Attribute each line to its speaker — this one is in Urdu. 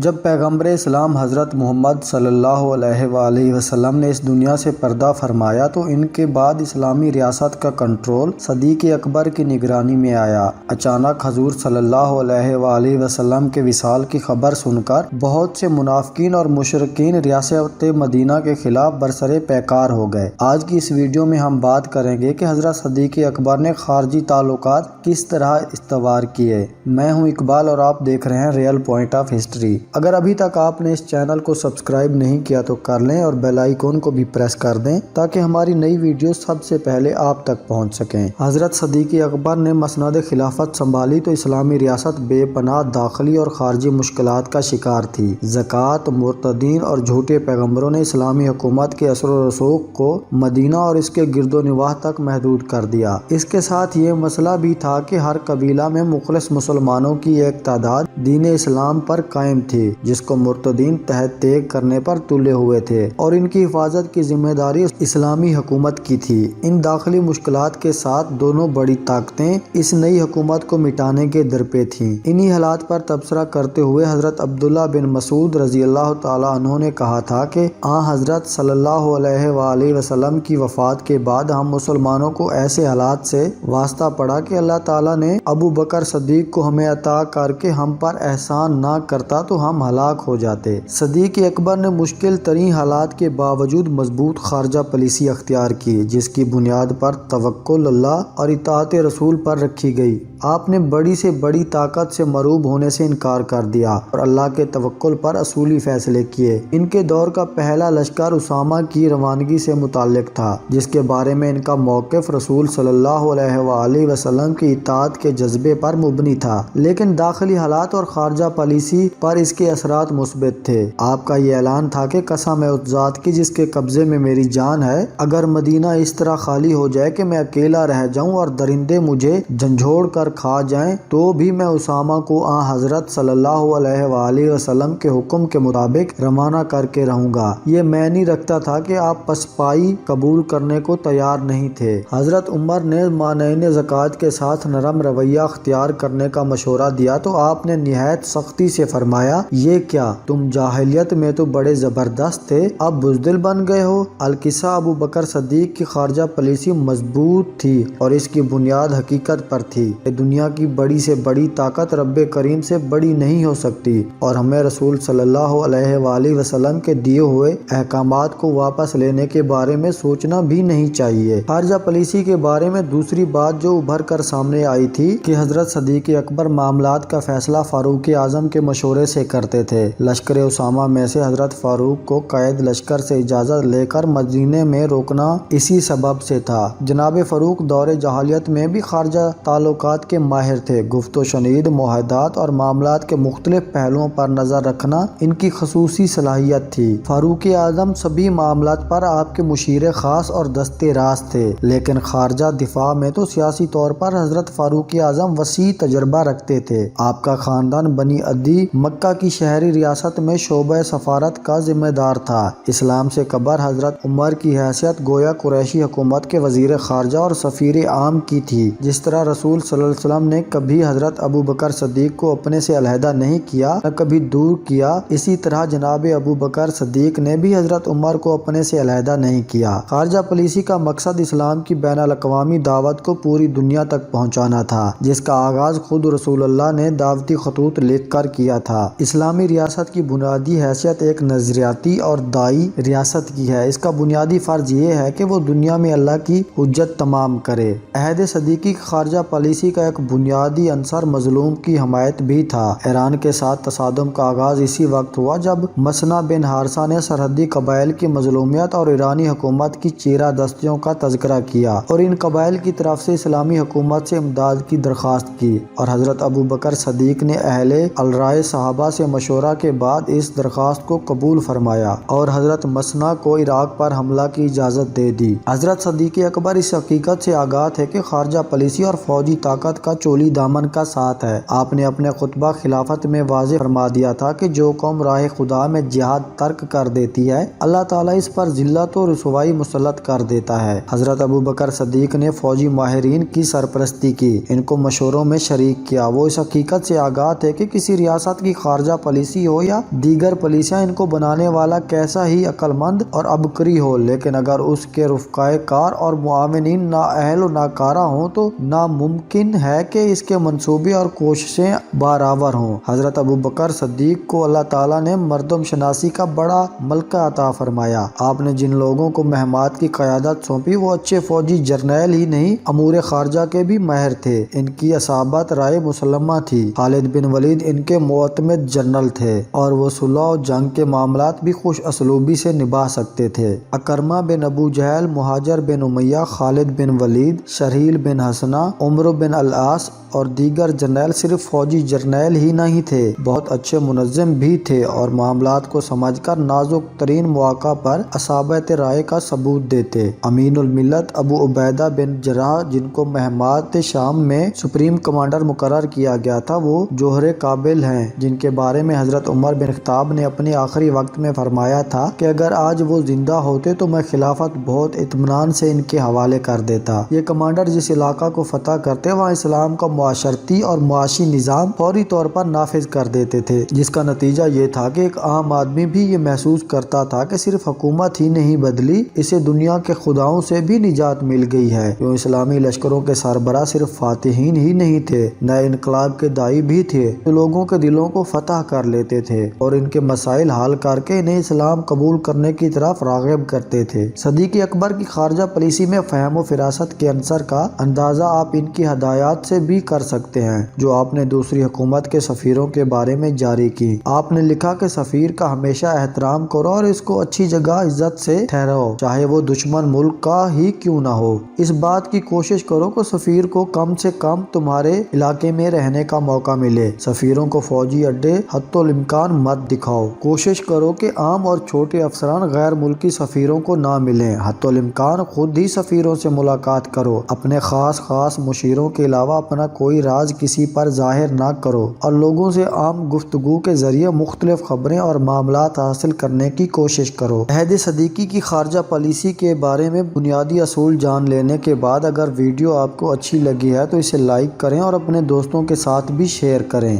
Speaker 1: جب پیغمبر اسلام حضرت محمد صلی اللہ علیہ وآلہ وسلم نے اس دنیا سے پردہ فرمایا تو ان کے بعد اسلامی ریاست کا کنٹرول صدیق اکبر کی نگرانی میں آیا۔ اچانک حضور صلی اللہ علیہ وآلہ وسلم کے وصال کی خبر سن کر بہت سے منافقین اور مشرکین ریاست مدینہ کے خلاف برسر پیکار ہو گئے۔ آج کی اس ویڈیو میں ہم بات کریں گے کہ حضرت صدیق اکبر نے خارجی تعلقات کس طرح استوار کیے۔ میں ہوں اقبال اور آپ دیکھ رہے ہیں ریئل پوائنٹ آف ہسٹری۔ اگر ابھی تک آپ نے اس چینل کو سبسکرائب نہیں کیا تو کر لیں اور بیل آئیکن کو بھی پریس کر دیں تاکہ ہماری نئی ویڈیو سب سے پہلے آپ تک پہنچ سکیں۔ حضرت صدیق اکبر نے مسند خلافت سنبھالی تو اسلامی ریاست بے پناہ داخلی اور خارجی مشکلات کا شکار تھی۔ زکوٰۃ، مرتدین اور جھوٹے پیغمبروں نے اسلامی حکومت کے اثر و رسوخ کو مدینہ اور اس کے گرد و نواح تک محدود کر دیا۔ اس کے ساتھ یہ مسئلہ بھی تھا کہ ہر قبیلہ میں مخلص مسلمانوں کی ایک تعداد دین اسلام پر قائم تھی جس کو مرتدین تحت تیگ کرنے پر تلے ہوئے تھے اور ان کی حفاظت کی ذمہ داری اسلامی حکومت کی تھی۔ ان داخلی مشکلات کے ساتھ دونوں بڑی طاقتیں اس نئی حکومت کو مٹانے کے درپے تھیں۔ انہی حالات پر تبصرہ کرتے ہوئے حضرت عبداللہ بن مسعود رضی اللہ تعالیٰ عنہ نے کہا تھا کہ حضرت صلی اللہ علیہ وآلہ وسلم کی وفات کے بعد ہم مسلمانوں کو ایسے حالات سے واسطہ پڑا کہ اللہ تعالیٰ نے ابو بکر صدیق کو ہمیں عطا کر کے ہم پر احسان نہ کرتا تو ہم ہلاک ہو جاتے۔ صدیق اکبر نے مشکل ترین حالات کے باوجود مضبوط خارجہ پالیسی اختیار کی جس کی بنیاد پر توکل اللہ اور اطاعت رسول پر رکھی گئی۔ آپ نے بڑی سے بڑی طاقت سے مرعوب ہونے سے انکار کر دیا اور اللہ کے توکل پر اصولی فیصلے کیے۔ ان کے دور کا پہلا لشکر اسامہ کی روانگی سے متعلق تھا جس کے بارے میں ان کا موقف رسول صلی اللہ علیہ وآلہ وسلم کی اطاعت کے جذبے پر مبنی تھا، لیکن داخلی حالات اور خارجہ پالیسی پر اس کے اثرات مثبت تھے۔ آپ کا یہ اعلان تھا کہ قسم ہے اس ذات کی جس کے قبضے میں میری جان ہے، اگر مدینہ اس طرح خالی ہو جائے کہ میں اکیلا رہ جاؤں اور درندے مجھے جھنجھوڑ کر کھا جائیں تو بھی میں اسامہ کو حضرت صلی اللہ علیہ وآلہ وسلم کے حکم کے مطابق روانہ کر کے رہوں گا۔ یہ میں نہیں رکھتا تھا کہ آپ پسپائی قبول کرنے کو تیار نہیں تھے۔ حضرت عمر نے مانعین زکوٰۃ کے ساتھ نرم رویہ اختیار کرنے کا مشورہ دیا تو آپ نے نہایت سختی سے فرمایا، یہ کیا تم جاہلیت میں تو بڑے زبردست تھے، اب بزدل بن گئے ہو۔ القصہ ابو بکر صدیق کی خارجہ پالیسی مضبوط تھی اور اس کی بنیاد حقیقت پر تھی کہ دنیا کی بڑی سے بڑی طاقت رب کریم سے بڑی نہیں ہو سکتی اور ہمیں رسول صلی اللہ علیہ وآلہ وسلم کے دیے ہوئے احکامات کو واپس لینے کے بارے میں سوچنا بھی نہیں چاہیے۔ خارجہ پالیسی کے بارے میں دوسری بات جو ابھر کر سامنے آئی تھی کہ حضرت صدیق اکبر معاملات کا فیصلہ فاروق اعظم کے مشورے سے کرتے تھے۔ لشکر اسامہ میں سے حضرت فاروق کو قائد لشکر سے اجازت لے کر مدینے میں روکنا اسی سبب سے تھا۔ جناب فاروق دور جاہلیت میں بھی خارجہ تعلقات کے ماہر تھے۔ گفت و شنید، معاہدات اور معاملات کے مختلف پہلوؤں پر نظر رکھنا ان کی خصوصی صلاحیت تھی۔ فاروق اعظم سبھی معاملات پر آپ کے مشیر خاص اور دستے راست تھے، لیکن خارجہ دفاع میں تو سیاسی طور پر حضرت فاروق اعظم وسیع تجربہ رکھتے تھے۔ آپ کا خاندان بنی عدی مکہ کی شہری ریاست میں شعبہ سفارت کا ذمہ دار تھا۔ اسلام سے قبل حضرت عمر کی حیثیت گویا قریشی حکومت کے وزیر خارجہ اور سفیر عام کی تھی۔ جس طرح رسول صلی اللہ علیہ وسلم نے کبھی حضرت ابو بکر صدیق کو اپنے سے علیحدہ نہیں کیا نہ کبھی دور کیا، اسی طرح جناب ابو بکر صدیق نے بھی حضرت عمر کو اپنے سے علیحدہ نہیں کیا۔ خارجہ پالیسی کا مقصد اسلام کی بین الاقوامی دعوت کو پوری دنیا تک پہنچانا تھا جس کا آغاز خود رسول اللہ نے دعوتی خطوط لکھ کر کیا تھا۔ اسلامی ریاست کی بنیادی حیثیت ایک نظریاتی اور دائی ریاست کی ہے۔ اس کا بنیادی فرض یہ ہے کہ وہ دنیا میں اللہ کی حجت تمام کرے۔ عہد صدیقی خارجہ پالیسی کا ایک بنیادی عنصر مظلوم کی حمایت بھی تھا۔ ایران کے ساتھ تصادم کا آغاز اسی وقت ہوا جب مسنا بن حارثہ نے سرحدی قبائل کی مظلومیت اور ایرانی حکومت کی چیرہ دستیوں کا تذکرہ کیا اور ان قبائل کی طرف سے اسلامی حکومت سے امداد کی درخواست کی، اور حضرت ابو بکر صدیق نے اہل الرائے صحابہ سے مشورہ کے بعد اس درخواست کو قبول فرمایا اور حضرت مسنا کو عراق پر حملہ کی اجازت دے دی۔ حضرت صدیق اکبر اس حقیقت سے آگاہ تھے کہ خارجہ پالیسی اور فوجی طاقت خلافت کا چولی دامن کا ساتھ ہے۔ آپ نے اپنے خطبہ خلافت میں واضح فرما دیا تھا کہ جو قوم راہ خدا میں جہاد ترک کر دیتی ہے اللہ تعالیٰ اس پر ذلت و رسوائی مسلط کر دیتا ہے۔ حضرت ابوبکر صدیق نے فوجی ماہرین کی سرپرستی کی، ان کو مشوروں میں شریک کیا۔ وہ اس حقیقت سے آگاہ تھے کہ کسی ریاست کی خارجہ پالیسی ہو یا دیگر پالیسیاں، ان کو بنانے والا کیسا ہی عقل مند اور عبقری ہو، لیکن اگر اس کے رفقائے کار اور معاونین نااہل و ناکارہ ہوں تو ناممکن ہے کہ اس کے منصوبے اور کوششیں برابر ہوں۔ حضرت ابوبکر صدیق کو اللہ تعالیٰ نے مردم شناسی کا بڑا ملکہ عطا فرمایا۔ آپ نے جن لوگوں کو مہمات کی قیادت سونپی وہ اچھے فوجی جرنیل ہی نہیں، امور خارجہ کے بھی ماہر تھے۔ ان کی اصابت رائے مسلمہ تھی۔ خالد بن ولید ان کے معتمد جنرل تھے اور وہ صلح و جنگ کے معاملات بھی خوش اسلوبی سے نبھا سکتے تھے۔ اکرمہ بن ابو جہل، مہاجر بن امیہ، خالد بن ولید، شرحیل بن حسنہ، عمرو بن العاص اور دیگر جرنیل صرف فوجی جرنیل ہی نہیں تھے، بہت اچھے منظم بھی تھے اور معاملات کو سمجھ کر نازک ترین مواقع پر اصابت رائے کا ثبوت دیتے۔ امین الملت ابو عبیدہ بن جراح، جن کو مہمات شام میں سپریم کمانڈر مقرر کیا گیا تھا، وہ جوہر قابل ہیں، جن کے بارے میں حضرت عمر بن خطاب نے اپنے آخری وقت میں فرمایا تھا کہ اگر آج وہ زندہ ہوتے تو میں خلافت بہت اطمینان سے ان کے حوالے کر دیتا۔ یہ کمانڈر جس علاقہ کو فتح کرتے وہاں اسلام کا معاشرتی اور معاشی نظام فوری طور پر نافذ کر دیتے تھے، جس کا نتیجہ یہ تھا کہ ایک عام آدمی بھی یہ محسوس کرتا تھا کہ صرف حکومت ہی نہیں بدلی، اسے دنیا کے خداؤں سے بھی نجات مل گئی ہے۔ کیوں اسلامی لشکروں کے سربراہ صرف فاتحین ہی نہیں تھے، نئے انقلاب کے داعی بھی تھے جو لوگوں کے دلوں کو فتح کر لیتے تھے اور ان کے مسائل حل کر کے انہیں اسلام قبول کرنے کی طرف راغب کرتے تھے۔ صدیق اکبر کی خارجہ پالیسی میں فہم و فراست کے عنصر کا اندازہ آپ ان کی ہدایات سے بھی کر سکتے ہیں جو آپ نے دوسری حکومت کے سفیروں کے بارے میں جاری کی۔ آپ نے لکھا کہ سفیر کا ہمیشہ احترام کرو اور اس کو اچھی جگہ عزت سے ٹھہراؤ، چاہے وہ دشمن ملک کا ہی کیوں نہ ہو۔ اس بات کی کوشش کرو کہ سفیر کو کم سے کم تمہارے علاقے میں رہنے کا موقع ملے۔ سفیروں کو فوجی اڈے حتی الامکان مت دکھاؤ۔ کوشش کرو کہ عام اور چھوٹے افسران غیر ملکی سفیروں کو نہ ملیں۔ حتی الامکان خود ہی سفیروں سے ملاقات کرو۔ اپنے خاص مشیروں کے علاوہ اپنا کوئی راز کسی پر ظاہر نہ کرو اور لوگوں سے عام گفتگو کے ذریعے مختلف خبریں اور معاملات حاصل کرنے کی کوشش کرو۔ عہد صدیقی کی خارجہ پالیسی کے بارے میں بنیادی اصول جان لینے کے بعد اگر ویڈیو آپ کو اچھی لگی ہے تو اسے لائک کریں اور اپنے دوستوں کے ساتھ بھی شیئر کریں۔